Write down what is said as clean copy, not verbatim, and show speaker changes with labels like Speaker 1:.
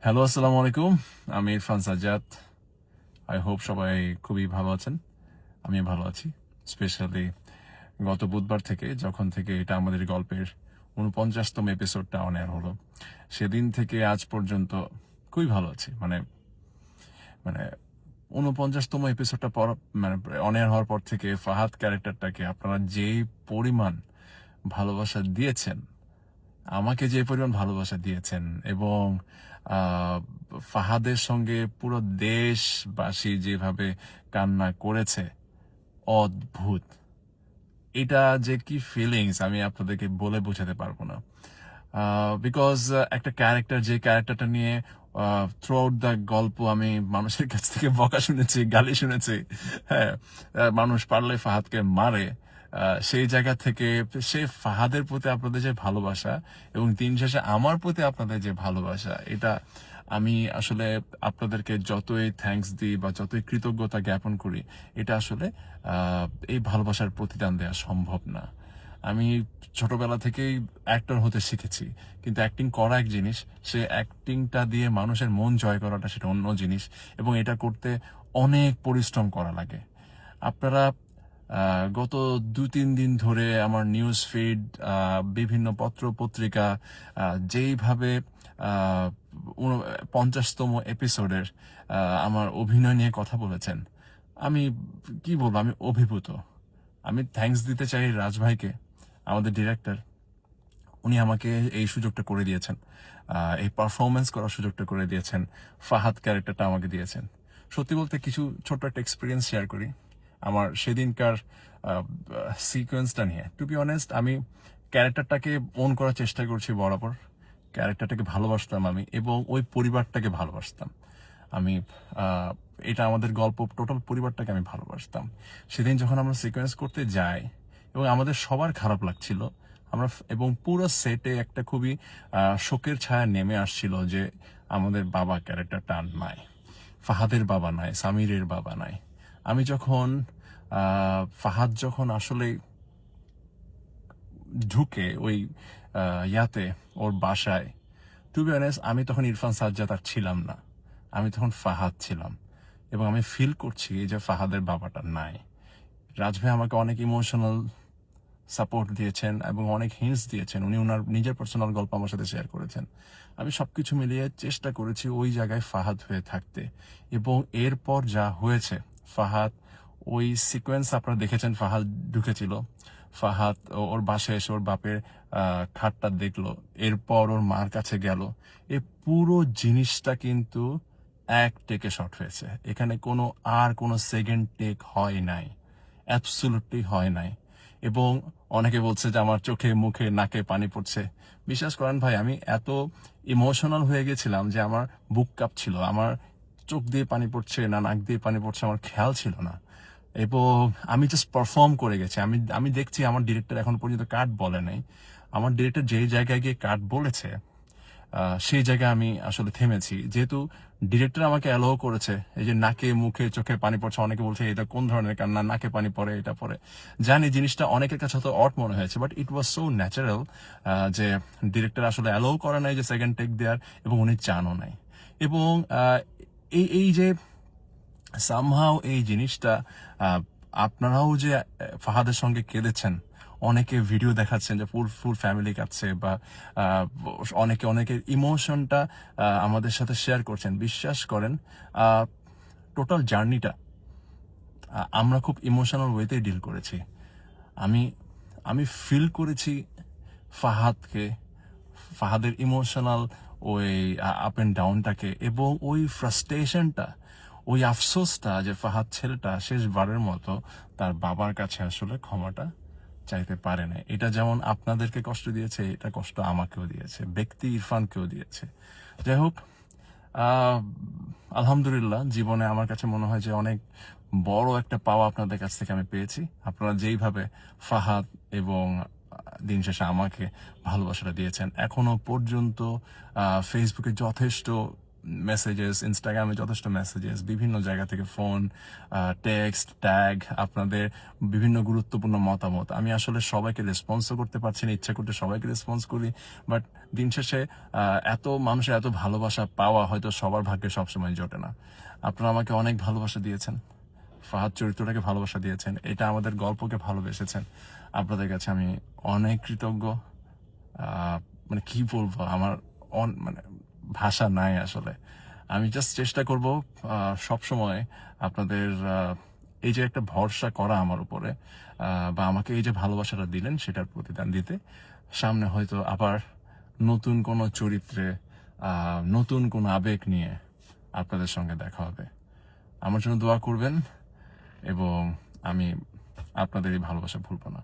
Speaker 1: Hello, আসসালামু আলাইকুম। আমি ইরফান সাজ্জাদ। আই হোপ সবাই খুবই ভালো আছেন। আমি ভালো আছি। স্পেশালি গত বুধবার থেকে যখন থেকে এটা আমাদের গল্পের ৪৯তম এপিসোডটা অন এয়ার হলো, সেদিন থেকে আজ পর্যন্ত খুবই ভালো আছি। মানে মানে ৪৯তম এপিসোডটা পর মানে অন এয়ার হওয়ার পর থেকে ফাহাদ ক্যারেক্টারটাকে আপনারা যেই পরিমাণ ভালোবাসা দিয়েছেন, আমাকে যে পরিমাণ ভালোবাসা দিয়েছেন, এবং আহ, ফাহাদের সঙ্গে পুরো দেশবাসী যেভাবে কান্না করেছে, অদ্ভুত। এটা যে কি ফিলিংস আমি আপনাদেরকে বলে বোঝাতে পারবো না। বিকজ একটা ক্যারেক্টার, যে ক্যারেক্টারটা নিয়ে থ্রু আউট দ্য গল্প আমি মানুষের কাছ থেকে বকা শুনেছি, গালি শুনেছি। হ্যাঁ, মানুষ পারলে ফাহাদকে মারে। সেই জায়গা থেকে সে ফাহাদের প্রতি আপনাদের যে ভালোবাসা, এবং দিন শেষে আমার প্রতি আপনাদের যে ভালোবাসা, এটা আমি আসলে আপনাদেরকে যতই থ্যাঙ্কস দিই বা যতই কৃতজ্ঞতা জ্ঞাপন করি, এটা আসলে এই ভালোবাসার প্রতিদান দেওয়া সম্ভব না। আমি ছোটবেলা থেকেই অ্যাক্টর হতে শিখেছি, কিন্তু অ্যাক্টিং করা এক জিনিস, সে অ্যাক্টিংটা দিয়ে মানুষের মন জয় করাটা সেটা অন্য জিনিস, এবং এটা করতে অনেক পরিশ্রম করা লাগে। আপনারা গত ২-৩ দিন ধরে আমার নিউজ ফিড, বিভিন্ন পত্র পত্রিকা যেইভাবে ৫০তম এপিসোডের আমার অভিনয় নিয়ে কথা বলেছেন, আমি কি বলবো, আমি অভিভূত। আমি থ্যাঙ্কস দিতে চাই রাজ ভাইকে, আমাদের ডিরেক্টর। উনি আমাকে এই সুযোগটা করে দিয়েছেন, এই পারফরমেন্স করার সুযোগটা করে দিয়েছেন, ফাহাদ ক্যারেক্টারটা আমাকে দিয়েছেন। সত্যি বলতে কিছু ছোট্ট একটা এক্সপিরিয়েন্স শেয়ার করি আমার সেদিনকার সিকোয়েন্সটা নিয়ে। টু বি অনেস্ট, আমি ক্যারেক্টারটাকে ওন করার চেষ্টা করছি বরাবর। ক্যারেক্টারটাকে ভালোবাসতাম আমি, এবং ওই পরিবারটাকে ভালোবাসতাম আমি। আহ, এটা আমাদের গল্প, টোটাল পরিবারটাকে আমি ভালোবাসতাম। সেদিন যখন আমরা সিকোয়েন্স করতে যাই, এবং আমাদের সবার খারাপ লাগছিল, আমরা এবং পুরো সেটে একটা খুবই শোকের ছায়া নেমে আসছিল যে আমাদের বাবা ক্যারেক্টারটা আর নাই, ফাহাদের বাবা নাই, সামিরের বাবা নাই। আমি যখন ফাহাদ যখন আসলে ঢুকে ওই ইয়াতে, ওর বাসায়, টু বি অনেস্ট, আমি তখন ইরফান সাজ্জাদ আর ছিলাম না, আমি তখন ফাহাদ ছিলাম। এবং আমি ফিল করছি যে ফাহাদের বাবাটা নাই। রাজ ভাই আমাকে অনেক ইমোশনাল সাপোর্ট দিয়েছেন এবং অনেক হিন্টস দিয়েছেন। উনি ওনার নিজের পার্সোনাল গল্প আমার সাথে শেয়ার করেছেন। আমি সবকিছু মিলিয়ে চেষ্টা করেছি ওই জায়গায় ফাহাদ হয়ে থাকতে। এবং এরপর যা হয়েছে, ফাহাদ ওই সিকোয়েন্স আপনারা দেখেছেন, ফাহাদ ঢুকেছিল, ফাহাদ ওর বাসায় এসে ওর বাপের খাটটা দেখলো, এরপর ওর মার কাছে গেল। এই পুরো জিনিসটা কিন্তু এক টেকে শট হয়েছে। এখানে কোনো সেকেন্ড টেক হয় নাই, অ্যাবসুলুটলি হয় নাই। এবং অনেকে বলছে যে আমার চোখে মুখে নাকে পানি পড়ছে। বিশ্বাস করেন ভাই, আমি এত ইমোশনাল হয়ে গেছিলাম যে আমার বুক কাঁপছিল। আমার চোখ দিয়ে পানি পড়ছে না নাক দিয়ে পানি পড়ছে আমার খেয়াল ছিল না। এবং আমি জাস্ট পারফর্ম করে গেছি। আমি আমি দেখছি আমার ডিরেক্টর এখন পর্যন্ত কাট বলে নাই। আমার ডিরেক্টর যেই জায়গায় গিয়ে কাট বলেছে, সেই জায়গায় আমি আসলে থেমেছি। যেহেতু ডিরেক্টর আমাকে অ্যালাউ করেছে, এই যে নাকে মুখে চোখে পানি পড়ছে, অনেকে বলছে এটা কোন ধরনের কান্না, নাকে পানি পড়ে, এটা পড়ে। জানি জিনিসটা অনেকের কাছে হয়তো অড মনে হয়েছে, but it was so natural যে ডিরেক্টর আসলে অ্যালাউ করে নাই যে সেকেন্ড টেক দেওয়ার, এবং উনি চানও নাই। এবং এই এই যে সামহাও এই জিনিসটা, আহ, আপনারাও যে ফাহাদের সঙ্গে কেঁদেছেন, অনেকে ভিডিও দেখাচ্ছেন যে ফুল ফুল ফ্যামিলি কাঁদছে, বা আহ, অনেকে অনেকের ইমোশনটা আমাদের সাথে শেয়ার করছেন। বিশ্বাস করেন, টোটাল জার্নিটা আমরা খুব ইমোশনাল ওয়েতে ডিল করেছি। আমি আমি ফিল করেছি ফাহাদকে, ফাহাদের ইমোশনাল ওই আপ অ্যান্ড ডাউনটাকে, এবং ওই ফ্রাস্ট্রেশনটা, ওই আফসোসটা যে ফাহাদ ছেলেটা শেষবারের মতো তার বাবার কাছে আসলে ক্ষমাটা চাইতে পারে না। এটা যেমন আপনাদেরকে কষ্ট দিয়েছে, এটা কষ্ট আমাকেও দিয়েছে, ব্যক্তি ইরফানকেও দিয়েছে। যাই হোক, আহ, আলহামদুলিল্লাহ, জীবনে আমার কাছে মনে হয় যে অনেক বড় একটা পাওয়া আপনাদের কাছ থেকে আমি পেয়েছি। আপনারা যেইভাবে ফাহাদ এবং দিন শেষে আমাকে ভালোবাসাটা দিয়েছেন, এখনো পর্যন্ত ফেসবুকে যথেষ্ট মেসেজেস, ইনস্টাগ্রামে যথেষ্ট মেসেজেস, বিভিন্ন জায়গা থেকে ফোন, টেক্সট, ট্যাগ, আপনাদের বিভিন্ন গুরুত্বপূর্ণ মতামত। আমি আসলে সবাইকে রেসপন্সও করতে পারছি না, ইচ্ছা করতে সবাইকে রেসপন্স করি, বাট দিন শেষে এত মানুষের এত ভালোবাসা পাওয়া হয়তো সবার ভাগ্যে সবসময় জোটে না। আপনারা আমাকে অনেক ভালোবাসা দিয়েছেন, ফাহাদ চরিত্রটাকে ভালোবাসা দিয়েছেন, এটা আমাদের গল্পকে ভালোবেসেছেন। আপনাদের কাছে আমি অনেক কৃতজ্ঞ। মানে কি বলবো, আমার মানে ভাষা নাই আসলে। আমি জাস্ট চেষ্টা করব সব সময় আপনাদের এই যে একটা ভরসা করা আমার উপরে, বা আমাকে এই যে ভালোবাসাটা দিলেন সেটার প্রতিদান দিতে। সামনে হয়তো আবার নতুন কোনো চরিত্রে, নতুন কোনো আবেগ নিয়ে আপনাদের সঙ্গে দেখা হবে। আমার জন্য দোয়া করবেন এবং আমি আপনাদের এই ভালোবাসা ভুলব না।